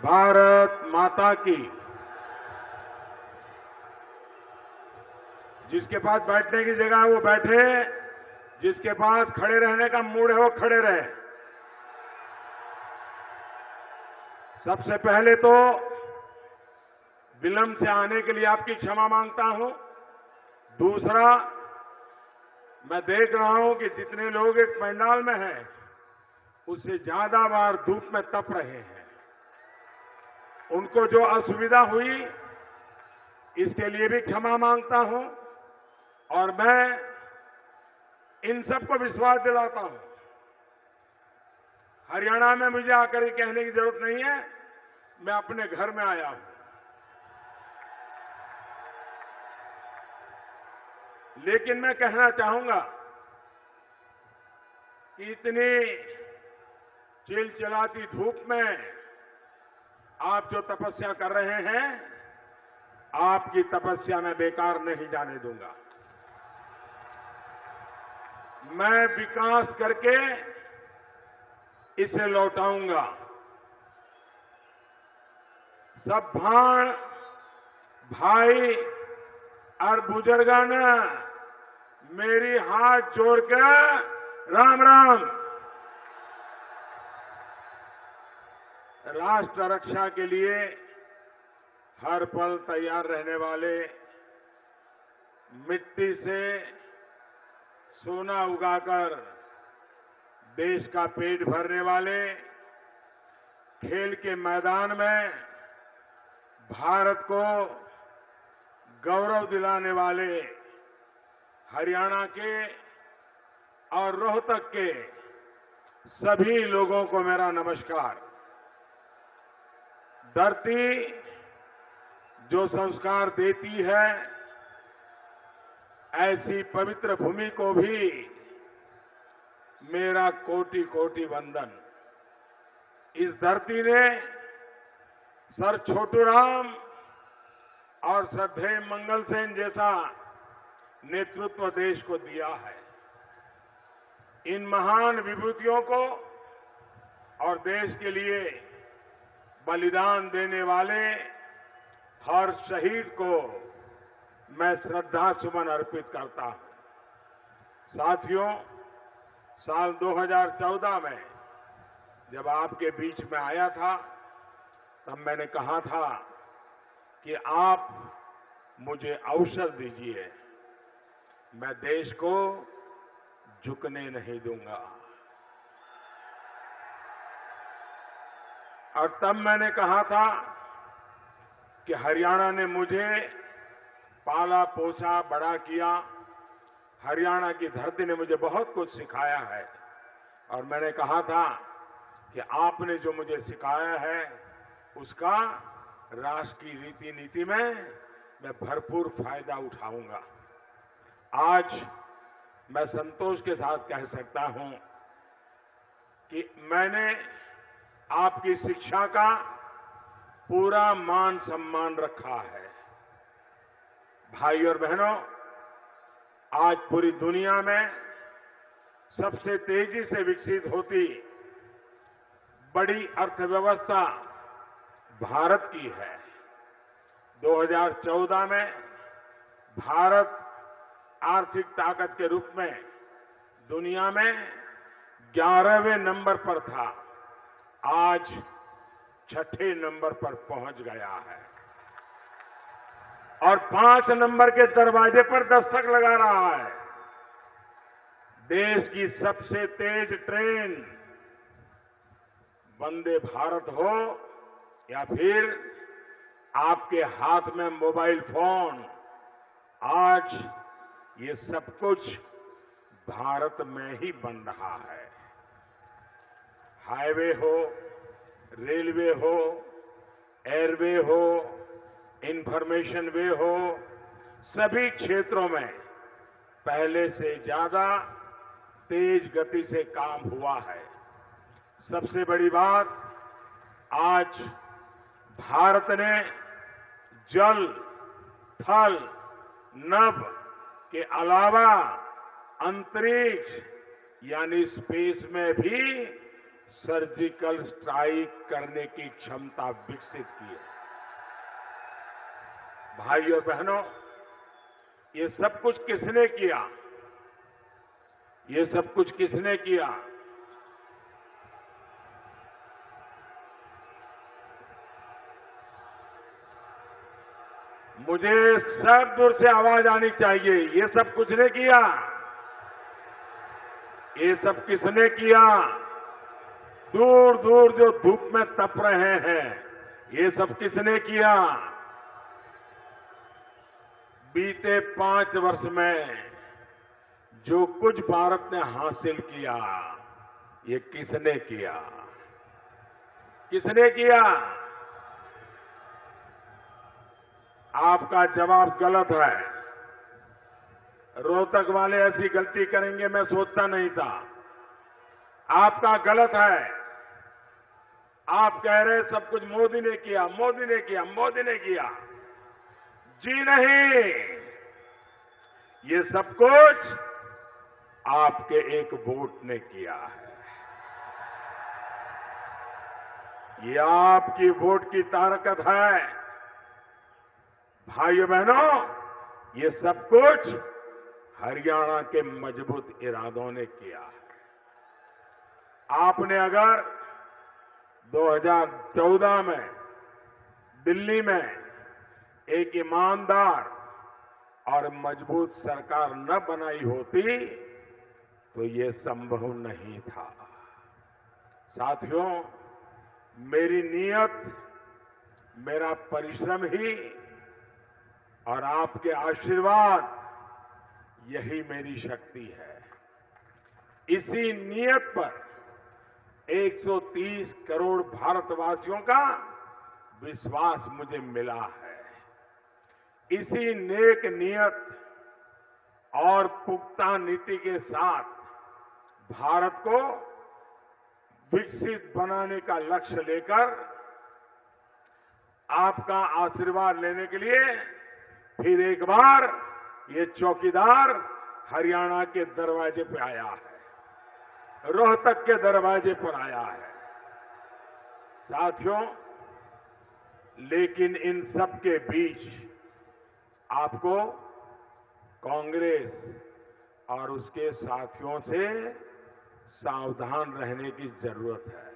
भारत माता की। जिसके पास बैठने की जगह है वो बैठे, जिसके पास खड़े रहने का मूड है वो खड़े रहे। सबसे पहले तो विलंब से आने के लिए आपकी क्षमा मांगता हूं। दूसरा, मैं देख रहा हूं कि जितने लोग इस पंडाल में हैं उससे ज्यादा बार धूप में तप रहे हैं। उनको जो असुविधा हुई इसके लिए भी क्षमा मांगता हूं और मैं इन सबको विश्वास दिलाता हूं, हरियाणा में मुझे आकर ये कहने की जरूरत नहीं है, मैं अपने घर में आया हूं। लेकिन मैं कहना चाहूंगा कि इतनी चिलचिलाती धूप में आप जो तपस्या कर रहे हैं, आपकी तपस्या मैं बेकार नहीं जाने दूंगा। मैं विकास करके इसे लौटाऊंगा। सब भाण भाई और बुजुर्गान मेरी हाथ जोड़कर राम राम। राष्ट्र रक्षा के लिए हर पल तैयार रहने वाले, मिट्टी से सोना उगाकर देश का पेट भरने वाले, खेल के मैदान में भारत को गौरव दिलाने वाले हरियाणा के और रोहतक के सभी लोगों को मेरा नमस्कार। धरती जो संस्कार देती है, ऐसी पवित्र भूमि को भी मेरा कोटि कोटि वंदन। इस धरती ने सर छोटूराम और श्रद्धेय मंगल सेन जैसा नेतृत्व देश को दिया है। इन महान विभूतियों को और देश के लिए बलिदान देने वाले हर शहीद को मैं श्रद्धा सुमन अर्पित करता हूं। साथियों, साल 2014 में जब आपके बीच में आया था तब मैंने कहा था कि आप मुझे अवसर दीजिए, मैं देश को झुकने नहीं दूंगा। और तब मैंने कहा था कि हरियाणा ने मुझे पाला पोसा बड़ा किया, हरियाणा की धरती ने मुझे बहुत कुछ सिखाया है। और मैंने कहा था कि आपने जो मुझे सिखाया है उसका राष्ट्र की रीति नीति में मैं भरपूर फायदा उठाऊंगा। आज मैं संतोष के साथ कह सकता हूं कि मैंने आपकी शिक्षा का पूरा मान सम्मान रखा है। भाई और बहनों, आज पूरी दुनिया में सबसे तेजी से विकसित होती बड़ी अर्थव्यवस्था भारत की है। 2014 में भारत आर्थिक ताकत के रूप में दुनिया में 11वें नंबर पर था, आज 6ठे नंबर पर पहुंच गया है और 5 नंबर के दरवाजे पर दस्तक लगा रहा है। देश की सबसे तेज ट्रेन वंदे भारत हो या फिर आपके हाथ में मोबाइल फोन, आज ये सब कुछ भारत में ही बन रहा है। हाईवे हो, रेलवे हो, एयरवे हो, इंफॉर्मेशन वे हो, सभी क्षेत्रों में पहले से ज्यादा तेज गति से काम हुआ है। सबसे बड़ी बात, आज भारत ने जल, थल, नभ के अलावा अंतरिक्ष यानी स्पेस में भी सर्जिकल स्ट्राइक करने की क्षमता विकसित की है। भाइयों और बहनों, ये सब कुछ किसने किया? ये सब कुछ किसने किया? मुझे सब दूर से आवाज आनी चाहिए। ये सब किसने किया? ये सब किसने किया? दूर दूर जो धूप में तप रहे हैं, ये सब किसने किया? बीते 5 वर्ष में जो कुछ भारत ने हासिल किया, ये किसने किया? किसने किया? आपका जवाब गलत है। रोहतक वाले ऐसी गलती करेंगे मैं सोचता नहीं था। आपका गलत है। आप कह रहे सब कुछ मोदी ने किया, मोदी ने किया, मोदी ने किया। जी नहीं, ये सब कुछ आपके एक वोट ने किया है। ये आपकी वोट की ताकत है। भाइयों बहनों, ये सब कुछ हरियाणा के मजबूत इरादों ने किया है। आपने अगर 2014 में दिल्ली में एक ईमानदार और मजबूत सरकार न बनाई होती तो ये संभव नहीं था। साथियों, मेरी नीयत, मेरा परिश्रम ही और आपके आशीर्वाद, यही मेरी शक्ति है। इसी नीयत पर 130 करोड़ भारतवासियों का विश्वास मुझे मिला है। इसी नेक नियत और पुख्ता नीति के साथ भारत को विकसित बनाने का लक्ष्य लेकर आपका आशीर्वाद लेने के लिए फिर एक बार ये चौकीदार हरियाणा के दरवाजे पे आया है, रोहतक के दरवाजे पर आया है। साथियों, लेकिन इन सब के बीच आपको कांग्रेस और उसके साथियों से सावधान रहने की जरूरत है।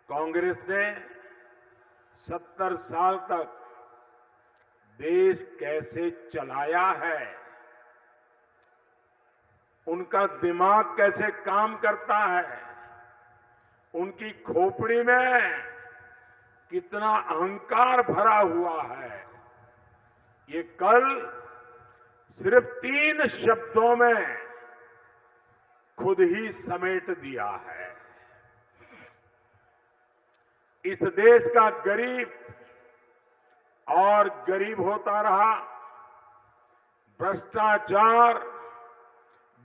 कांग्रेस ने 70 साल तक देश कैसे चलाया है, उनका दिमाग कैसे काम करता है, उनकी खोपड़ी में कितना अहंकार भरा हुआ है, ये कल सिर्फ 3 शब्दों में खुद ही समेट दिया है। इस देश का गरीब और गरीब होता रहा, भ्रष्टाचार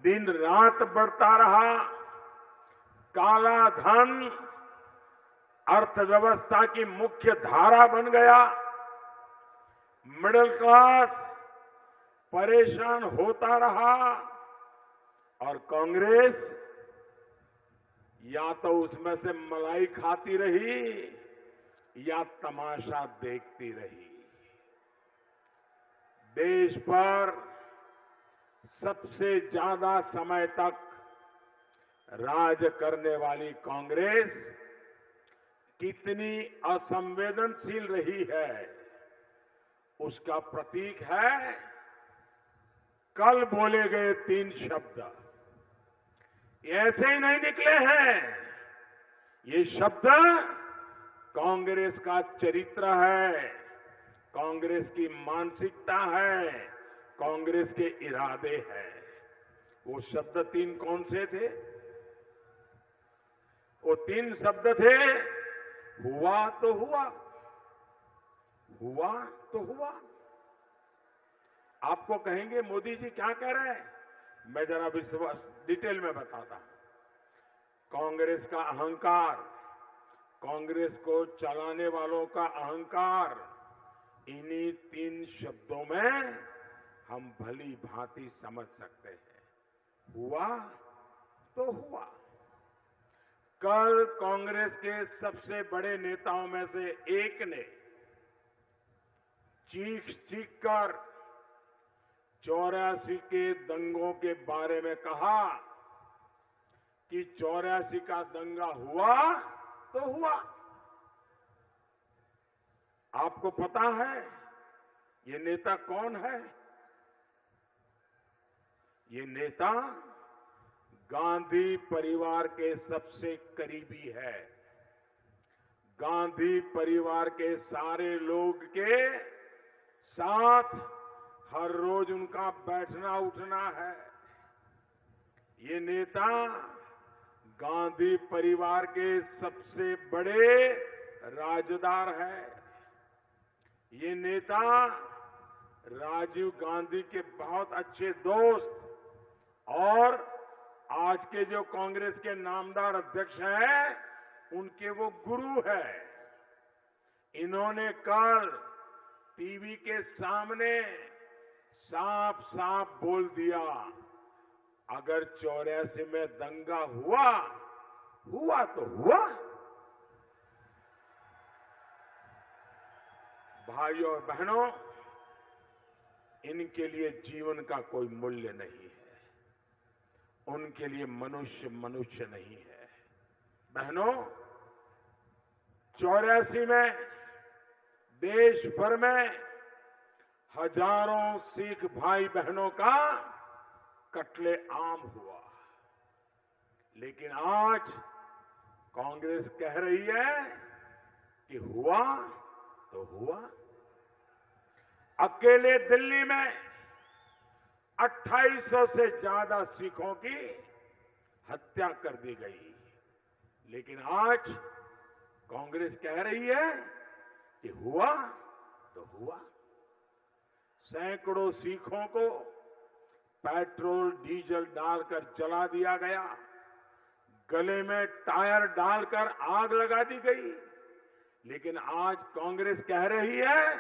दिन रात बढ़ता रहा, काला धन अर्थव्यवस्था की मुख्य धारा बन गया, मिडिल क्लास परेशान होता रहा और कांग्रेस या तो उसमें से मलाई खाती रही या तमाशा देखती रही। देश पर सबसे ज्यादा समय तक राज करने वाली कांग्रेस कितनी असंवेदनशील रही है, उसका प्रतीक है कल बोले गए 3 शब्द। ऐसे ही नहीं निकले हैं, ये शब्द कांग्रेस का चरित्र है, कांग्रेस की मानसिकता है, कांग्रेस के इरादे हैं। वो शब्द 3 कौन से थे? वो 3 शब्द थे, हुआ तो हुआ, हुआ तो हुआ। आपको कहेंगे मोदी जी क्या कह रहे हैं? मैं जरा डिटेल में बताता हूं। कांग्रेस का अहंकार, कांग्रेस को चलाने वालों का अहंकार, इन्हीं 3 शब्दों में हम भली भांति समझ सकते हैं। हुआ तो हुआ। कल कांग्रेस के सबसे बड़े नेताओं में से एक ने चीख कर 84 के दंगों के बारे में कहा कि 84 का दंगा हुआ तो हुआ। आपको पता है ये नेता कौन है? ये नेता गांधी परिवार के सबसे करीबी है। गांधी परिवार के सारे लोग के साथ हर रोज उनका बैठना उठना है। ये नेता गांधी परिवार के सबसे बड़े राजदार है। ये नेता राजीव गांधी के बहुत अच्छे दोस्त और आज के जो कांग्रेस के नामदार अध्यक्ष हैं, उनके वो गुरु है। इन्होंने कल टीवी के सामने साफ साफ बोल दिया, अगर 84 में दंगा हुआ तो हुआ। भाइयों और बहनों, इनके लिए जीवन का कोई मूल्य नहीं है। उनके लिए मनुष्य नहीं है। बहनों, 84 में देश भर में हजारों सिख भाई बहनों का कत्लेआम हुआ। लेकिन आज कांग्रेस कह रही है कि हुआ तो हुआ। अकेले दिल्ली में 2800 से ज्यादा सिखों की हत्या कर दी गई। लेकिन आज कांग्रेस कह रही है कि हुआ तो हुआ। सैकड़ों सिखों को पेट्रोल डीजल डालकर जला दिया गया। गले में टायर डालकर आग लगा दी गई। लेकिन आज कांग्रेस कह रही है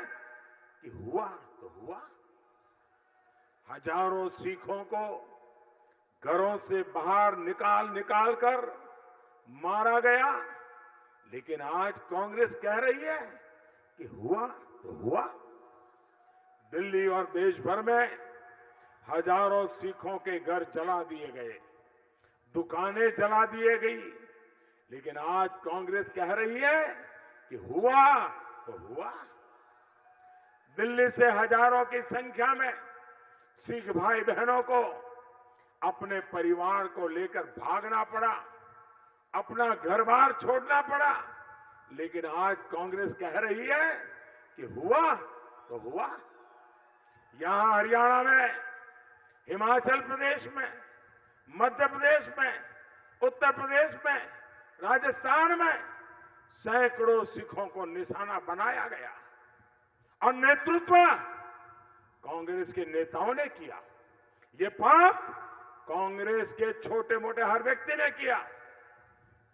कि हुआ तो हुआ। हजारों सिखों को घरों से बाहर निकाल कर मारा गया। लेकिन आज कांग्रेस कह रही है कि हुआ तो हुआ। दिल्ली और देश भर में हजारों सिखों के घर जला दिए गए, दुकानें जला दिए गई। लेकिन आज कांग्रेस कह रही है कि हुआ तो हुआ। दिल्ली से हजारों की संख्या में सिख भाई बहनों को अपने परिवार को लेकर भागना पड़ा, अपना घर बार छोड़ना पड़ा। लेकिन आज कांग्रेस कह रही है कि हुआ तो हुआ। यहां हरियाणा में, हिमाचल प्रदेश में, मध्य प्रदेश में, उत्तर प्रदेश में, राजस्थान में सैकड़ों सिखों को निशाना बनाया गया और नेतृत्व कांग्रेस के नेताओं ने किया। ये पाप कांग्रेस के छोटे मोटे हर व्यक्ति ने किया।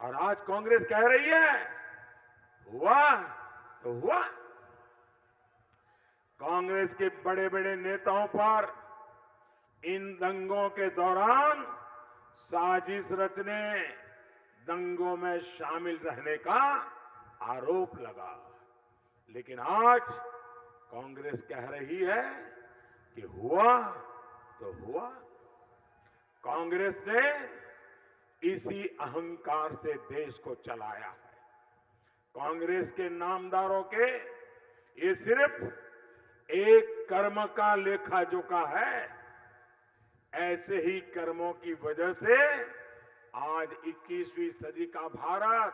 और आज कांग्रेस कह रही है हुआ तो हुआ। कांग्रेस के बड़े बड़े नेताओं पर इन दंगों के दौरान साजिश रचने, दंगों में शामिल रहने का आरोप लगा। लेकिन आज कांग्रेस कह रही है कि हुआ तो हुआ। कांग्रेस ने इसी अहंकार से देश को चलाया है। कांग्रेस के नामदारों के ये सिर्फ एक कर्म का लेखा जोखा है। ऐसे ही कर्मों की वजह से आज 21वीं सदी का भारत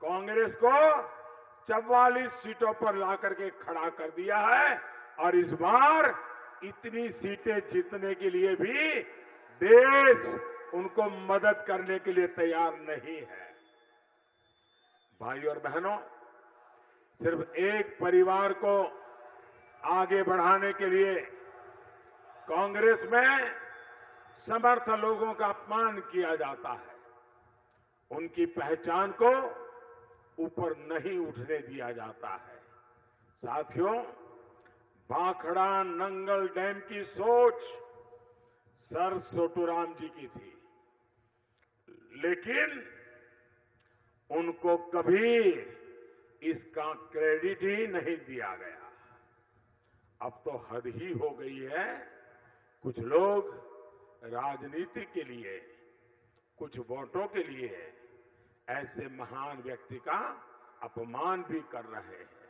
कांग्रेस को 44 सीटों पर लाकर के खड़ा कर दिया है। और इस बार इतनी सीटें जीतने के लिए भी देश उनको मदद करने के लिए तैयार नहीं है। भाई और बहनों, सिर्फ एक परिवार को आगे बढ़ाने के लिए कांग्रेस में समर्थ लोगों का अपमान किया जाता है। उनकी पहचान को ऊपर नहीं उठने दिया जाता है। साथियों, भाखड़ा नंगल डैम की सोच सर छोटूराम जी की थी। लेकिन उनको कभी इसका क्रेडिट ही नहीं दिया गया। अब तो हद ही हो गई है। कुछ लोग राजनीति के लिए, कुछ वोटों के लिए ऐसे महान व्यक्ति का अपमान भी कर रहे हैं।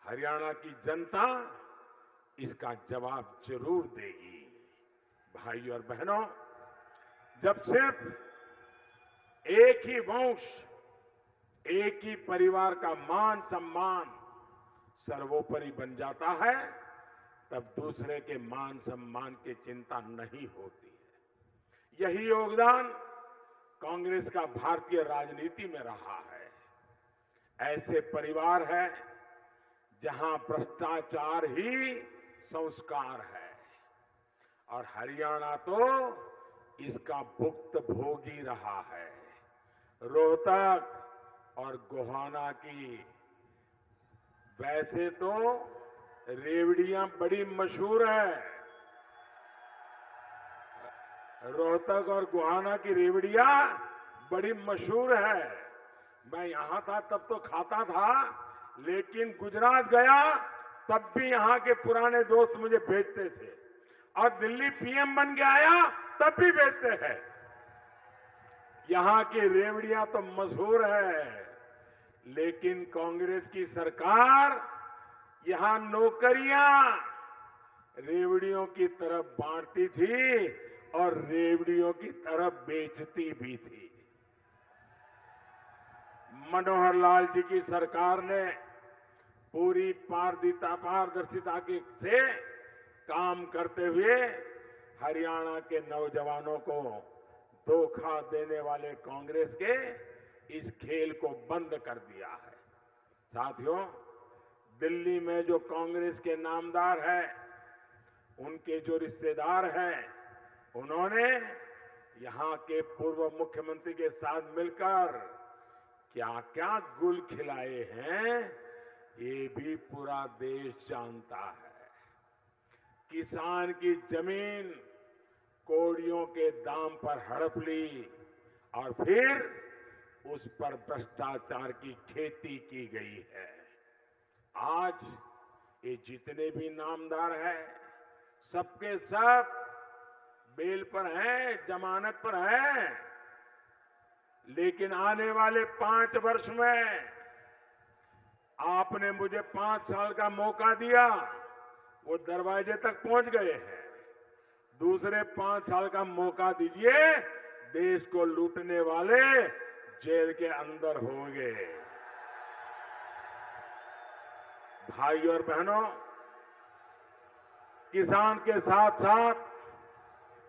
हरियाणा की जनता इसका जवाब जरूर देगी। भाई और बहनों, जब सिर्फ एक ही वंश, एक ही परिवार का मान सम्मान सर्वोपरि बन जाता है, तब दूसरे के मान सम्मान की चिंता नहीं होती है। यही योगदान कांग्रेस का भारतीय राजनीति में रहा है। ऐसे परिवार है जहां भ्रष्टाचार ही संस्कार है, और हरियाणा तो इसका भुक्तभोगी रहा है। रोहतक और गोहाना की वैसे तो रेवड़ियां बड़ी मशहूर है। रोहतक और गोहाना की रेवड़ियां बड़ी मशहूर है। मैं यहां था तब तो खाता था, लेकिन गुजरात गया तब भी यहां के पुराने दोस्त मुझे भेजते थे, और दिल्ली पीएम बन के आया तब भी भेजते हैं। यहां की रेवड़ियां तो मशहूर है, लेकिन कांग्रेस की सरकार यहां नौकरियां रेवड़ियों की तरफ बांटती थी और रेवड़ियों की तरफ बेचती भी थी। मनोहर लाल जी की सरकार ने पूरी पारदर्शिता से काम करते हुए हरियाणा के नौजवानों को धोखा देने वाले कांग्रेस के इस खेल को बंद कर दिया है। साथियों, दिल्ली में जो कांग्रेस के नामदार हैं, उनके जो रिश्तेदार हैं, उन्होंने यहां के पूर्व मुख्यमंत्री के साथ मिलकर क्या क्या गुल खिलाए हैं, ये भी पूरा देश जानता है। किसान की जमीन कौड़ियों के दाम पर हड़प ली और फिर उस पर भ्रष्टाचार की खेती की गई है। आज ये जितने भी नामदार हैं, सबके सब बेल पर हैं, जमानत पर हैं, लेकिन आने वाले 5 वर्ष में आपने मुझे 5 साल का मौका दिया, वो दरवाजे तक पहुंच गए हैं। दूसरे 5 साल का मौका दीजिए, देश को लूटने वाले जेल के अंदर होंगे। भाई और बहनों, किसान के साथ साथ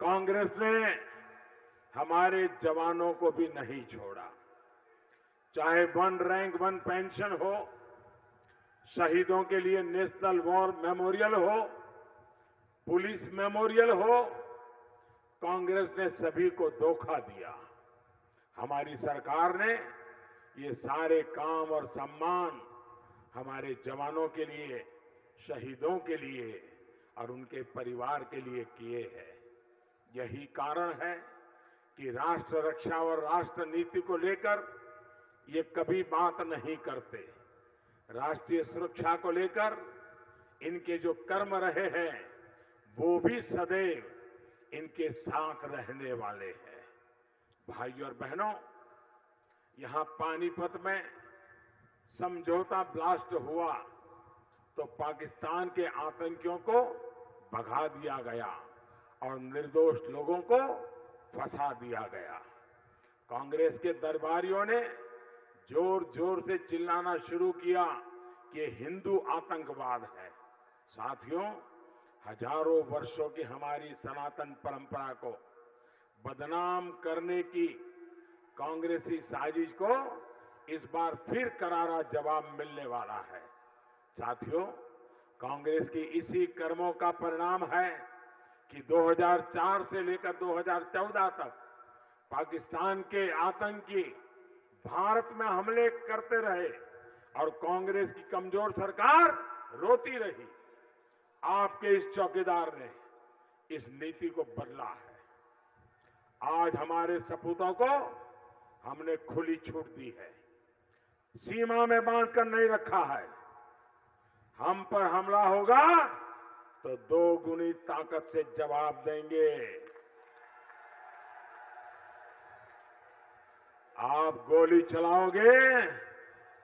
कांग्रेस ने हमारे जवानों को भी नहीं छोड़ा। चाहे 1 रैंक 1 पेंशन हो, शहीदों के लिए नेशनल वॉर मेमोरियल हो, पुलिस मेमोरियल हो, कांग्रेस ने सभी को धोखा दिया। हमारी सरकार ने ये सारे काम और सम्मान हमारे जवानों के लिए, शहीदों के लिए और उनके परिवार के लिए किए हैं। यही कारण है कि राष्ट्र रक्षा और राष्ट्र नीति को लेकर ये कभी बात नहीं करते। राष्ट्रीय सुरक्षा को लेकर इनके जो कर्म रहे हैं, वो भी सदैव इनके साथ रहने वाले हैं। भाई और बहनों, यहां पानीपत में समझौता ब्लास्ट हुआ तो पाकिस्तान के आतंकियों को भगा दिया गया और निर्दोष लोगों को फंसा दिया गया। कांग्रेस के दरबारियों ने जोर जोर से चिल्लाना शुरू किया कि ये हिंदू आतंकवाद है। साथियों, हजारों वर्षों की हमारी सनातन परंपरा को बदनाम करने की कांग्रेसी साजिश को इस बार फिर करारा जवाब मिलने वाला है। साथियों, कांग्रेस की इसी कर्मों का परिणाम है कि 2004 से लेकर 2014 तक पाकिस्तान के आतंकी भारत में हमले करते रहे और कांग्रेस की कमजोर सरकार रोती रही। आपके इस चौकीदार ने इस नीति को बदला है। आज हमारे सपूतों को हमने खुली छूट दी है। सीमा में बांधकर नहीं रखा है। हम पर हमला होगा तो दोगुनी ताकत से जवाब देंगे। आप गोली चलाओगे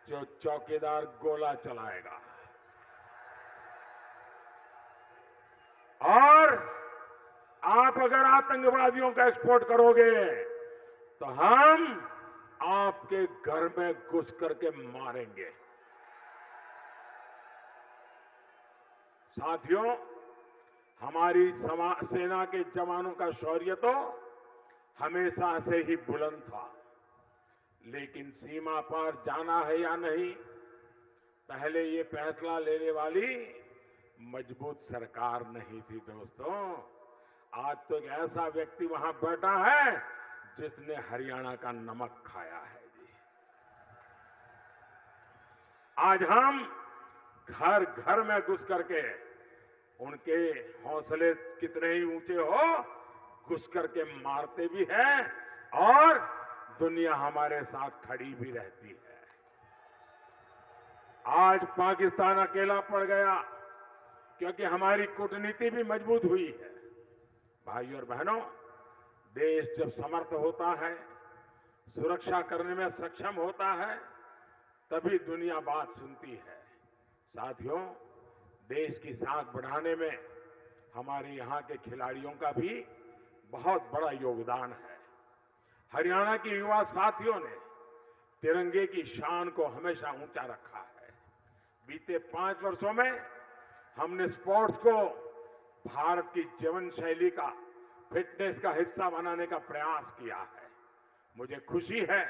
जो चौकीदार गोला चलाएगा। और आप अगर आतंकवादियों का एक्सपोर्ट करोगे तो हम आपके घर में घुस करके मारेंगे। साथियों, हमारी सेना के जवानों का शौर्य तो हमेशा से ही बुलंद था, लेकिन सीमा पार जाना है या नहीं, पहले ये फैसला लेने वाली मजबूत सरकार नहीं थी। दोस्तों, आज तो एक ऐसा व्यक्ति वहां बैठा है जिसने हरियाणा का नमक खाया है जी। आज हम घर घर में घुस करके, उनके हौसले कितने ही ऊंचे हो, घुस करके मारते भी हैं और दुनिया हमारे साथ खड़ी भी रहती है। आज पाकिस्तान अकेला पड़ गया क्योंकि हमारी कूटनीति भी मजबूत हुई है। भाइयों और बहनों, देश जब समर्थ होता है, सुरक्षा करने में सक्षम होता है, तभी दुनिया बात सुनती है। साथियों, देश की साख बढ़ाने में हमारे यहां के खिलाड़ियों का भी बहुत बड़ा योगदान है। हरियाणा के युवा साथियों ने तिरंगे की शान को हमेशा ऊंचा रखा है। बीते 5 वर्षों में हमने स्पोर्ट्स को भारत की जीवन शैली का, फिटनेस का हिस्सा बनाने का प्रयास किया है। मुझे खुशी है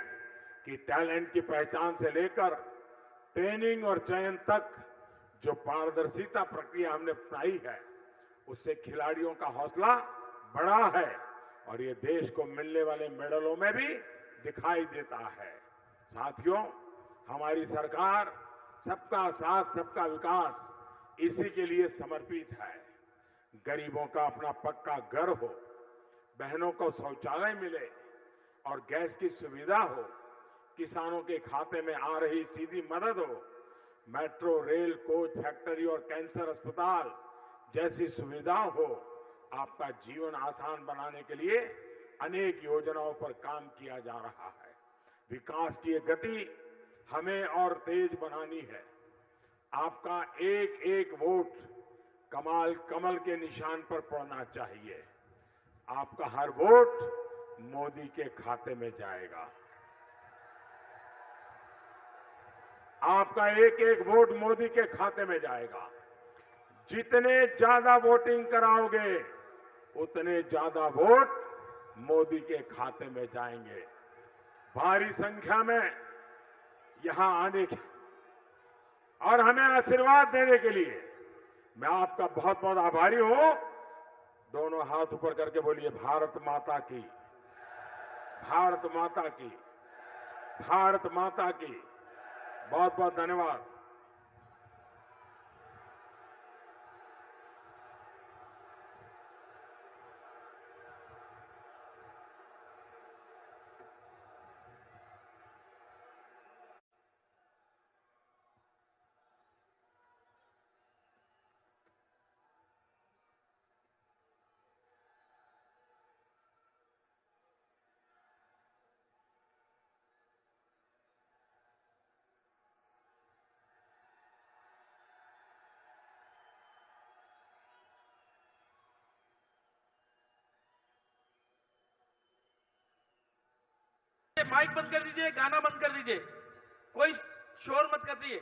कि टैलेंट की पहचान से लेकर ट्रेनिंग और चयन तक जो पारदर्शिता प्रक्रिया हमने अपनाई है, उससे खिलाड़ियों का हौसला बढ़ा है और ये देश को मिलने वाले मेडलों में भी दिखाई देता है। साथियों, हमारी सरकार सबका साथ सबका विकास इसी के लिए समर्पित है। गरीबों का अपना पक्का घर हो, बहनों को शौचालय मिले और गैस की सुविधा हो, किसानों के खाते में आ रही सीधी मदद हो, मेट्रो, रेल, कोच, फैक्ट्री और कैंसर अस्पताल जैसी सुविधा हो। आपका जीवन आसान बनाने के लिए अनेक योजनाओं पर काम किया जा रहा है। विकास की ये गति हमें और तेज बनानी है। आपका एक एक वोट कमल के निशान पर पड़ना चाहिए। आपका हर वोट मोदी के खाते में जाएगा। आपका एक एक वोट मोदी के खाते में जाएगा। जितने ज्यादा वोटिंग कराओगे, उतने ज्यादा वोट मोदी के खाते में जाएंगे। भारी संख्या में यहां आने की और हमें आशीर्वाद देने के लिए मैं आपका बहुत बहुत आभारी हूं। दोनों हाथ ऊपर करके बोलिए, भारत माता की, भारत माता की, भारत माता की। बहुत बहुत धन्यवाद। माइक बंद कर दीजिए, गाना बंद कर दीजिए, कोई शोर मत कर दीजिए।